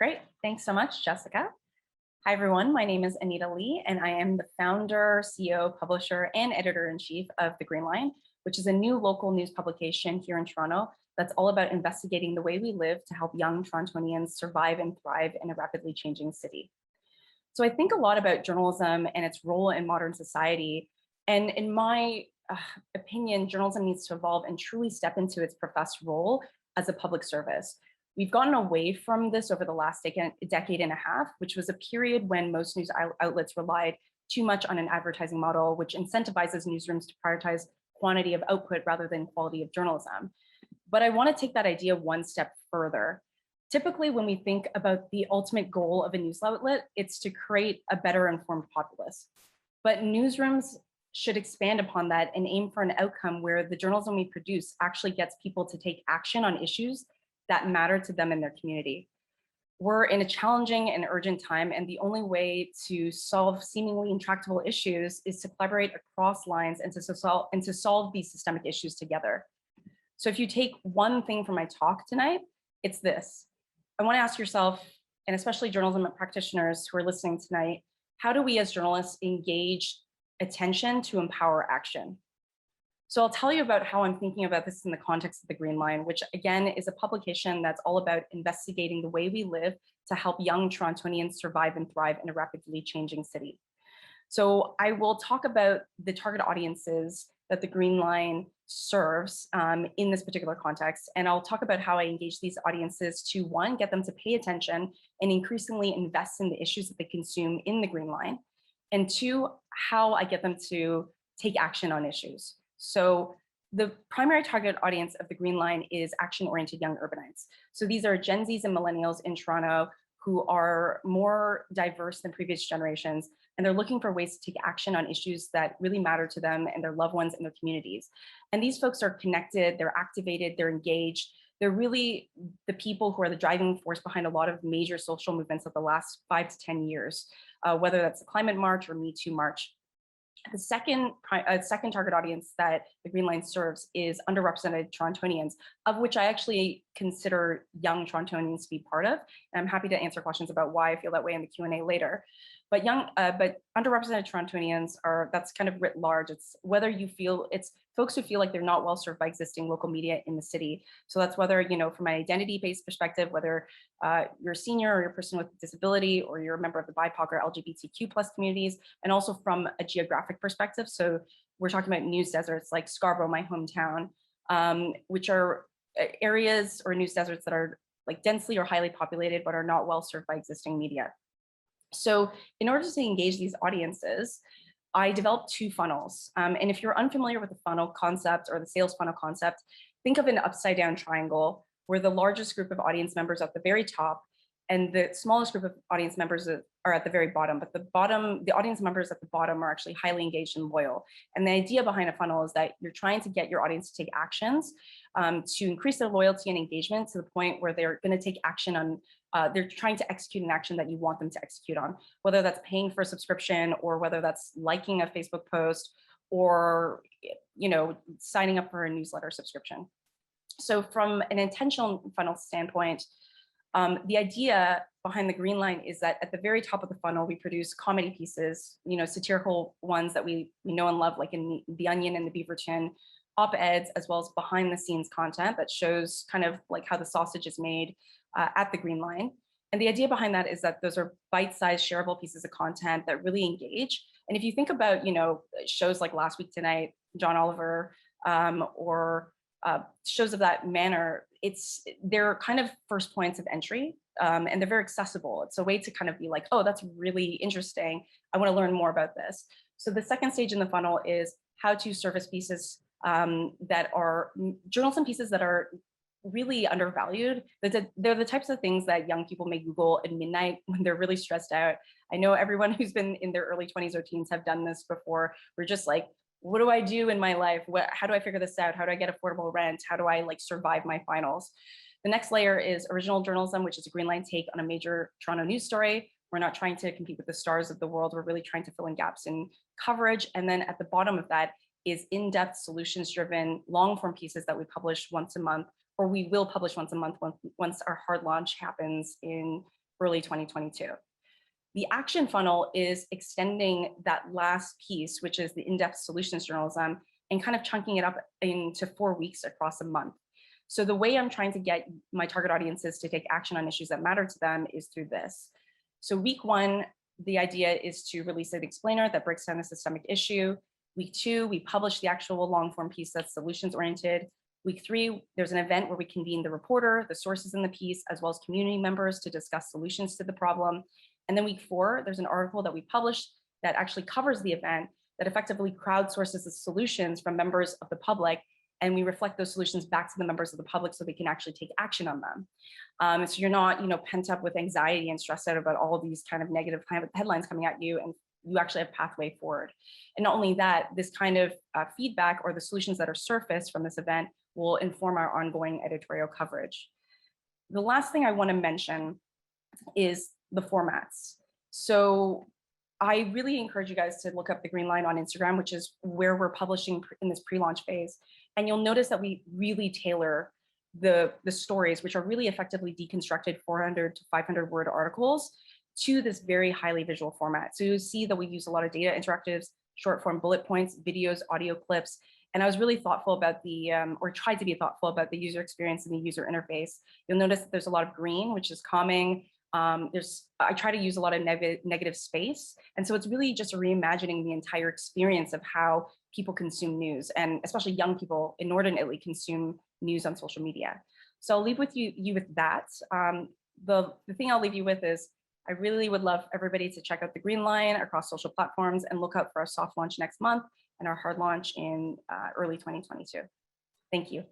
Great. Thanks so much, Jessica. Hi, everyone. My name is Anita Lee, and I am the founder, CEO, publisher, and editor-in-chief of The Green Line, which is a new local news publication here in Toronto that's all about investigating the way we live to help young Torontonians survive and thrive in a rapidly changing city. So I think a lot about journalism and its role in modern society. And in my opinion, journalism needs to evolve and truly step into its professed role as a public service. We've gotten away from this over the last decade and a half, which was a period when most news outlets relied too much on an advertising model, which incentivizes newsrooms to prioritize quantity of output rather than quality of journalism. But I want to take that idea one step further. Typically, when we think about the ultimate goal of a news outlet, it's to create a better informed populace. But newsrooms should expand upon that and aim for an outcome where the journalism we produce actually gets people to take action on issues that matter to them and their community. We're in a challenging and urgent time, and the only way to solve seemingly intractable issues is to collaborate across lines and to solve these systemic issues together. So if you take one thing from my talk tonight, it's this. I want to ask yourself, and especially journalism practitioners who are listening tonight, how do we as journalists engage attention to empower action? So I'll tell you about how I'm thinking about this in the context of The Green Line, which again is a publication that's all about investigating the way we live to help young Torontonians survive and thrive in a rapidly changing city. So I will talk about the target audiences that The Green Line serves in this particular context. And I'll talk about how I engage these audiences to, one, get them to pay attention and increasingly invest in the issues that they consume in The Green Line. And two, how I get them to take action on issues. So the primary target audience of The Green Line is action-oriented young urbanites. So these are Gen Zs and millennials in Toronto who are more diverse than previous generations, and they're looking for ways to take action on issues that really matter to them and their loved ones and their communities. And these folks are connected, they're activated, they're engaged. They're really the people who are the driving force behind a lot of major social movements of the last 5 to 10 years, whether that's the Climate March or Me Too March. The second target audience that The Green Line serves is underrepresented Torontonians, of which I actually consider young Torontonians to be part of. And I'm happy to answer questions about why I feel that way in the Q&A later. But underrepresented Torontonians that's kind of writ large. It's whether you feel, it's folks who feel like they're not well served by existing local media in the city. So that's whether, from an identity-based perspective, whether you're a senior or you're a person with a disability, or you're a member of the BIPOC or LGBTQ+ communities, and also from a geographic perspective. So we're talking about news deserts like Scarborough, my hometown, which are areas or news deserts that are like densely or highly populated, but are not well served by existing media. So in order to engage these audiences, I developed 2 funnels. And if you're unfamiliar with the funnel concept or the sales funnel concept, think of an upside down triangle where the largest group of audience members are at the very top and the smallest group of audience members are at the very bottom. But the audience members at the bottom are actually highly engaged and loyal. And the idea behind a funnel is that you're trying to get your audience to take actions to increase their loyalty and engagement to the point where they're going to take action on they're trying to execute an action that you want them to execute on, whether that's paying for a subscription or whether that's liking a Facebook post or, signing up for a newsletter subscription. So from an intentional funnel standpoint, the idea behind The Green Line is that at the very top of the funnel, we produce comedy pieces, satirical ones that we know and love, like in The Onion and The Beaverton, op-eds, as well as behind the scenes content that shows kind of like how the sausage is made at The Green Line. And the idea behind that is that those are bite-sized shareable pieces of content that really engage. And if you think about, shows like Last Week Tonight, John Oliver, or shows of that manner, they're kind of first points of entry, and they're very accessible. It's a way to kind of be like, oh, that's really interesting. I want to learn more about this. So the second stage in the funnel is how to service pieces that are journalism pieces that are really undervalued. They're the types of things that young people may Google at midnight when they're really stressed out. I know everyone who's been in their early 20s or teens have done this before. We're just like, what do I do in my life? How do I figure this out? How do I get affordable rent? How do I survive my finals? The next layer is original journalism, which is a Green Line take on a major Toronto news story. We're not trying to compete with the stars of the world. We're really trying to fill in gaps in coverage. And then at the bottom of that is in-depth solutions-driven long-form pieces that we publish once a month, or we will publish once a month once our hard launch happens in early 2022. The action funnel is extending that last piece, which is the in-depth solutions journalism, and kind of chunking it up into 4 weeks across a month. So the way I'm trying to get my target audiences to take action on issues that matter to them is through this. So week 1, the idea is to release an explainer that breaks down a systemic issue. Week 2, we publish the actual long form piece that's solutions oriented. Week 3, there's an event where we convene the reporter, the sources in the piece, as well as community members to discuss solutions to the problem. And then week 4, there's an article that we published that actually covers the event that effectively crowdsources the solutions from members of the public. And we reflect those solutions back to the members of the public so they can actually take action on them. So you're not, pent up with anxiety and stressed out about all these kind of negative headlines coming at you, and you actually have a pathway forward. And not only that, this kind of feedback or the solutions that are surfaced from this event will inform our ongoing editorial coverage. The last thing I want to mention is the formats. So I really encourage you guys to look up the Green Line on Instagram, which is where we're publishing in this pre-launch phase. And you'll notice that we really tailor the stories, which are really effectively deconstructed 400 to 500 word articles, to this very highly visual format. So you see that we use a lot of data interactives, short form bullet points, videos, audio clips. And I was really thoughtful about or tried to be thoughtful about the user experience and the user interface. You'll notice that there's a lot of green, which is calming. I try to use a lot of negative space. And so it's really just reimagining the entire experience of how people consume news, and especially young people inordinately consume news on social media. So I'll leave you with that. The thing I'll leave you with is I really would love everybody to check out the Green Line across social platforms and look out for our soft launch next month and our hard launch in early 2022. Thank you.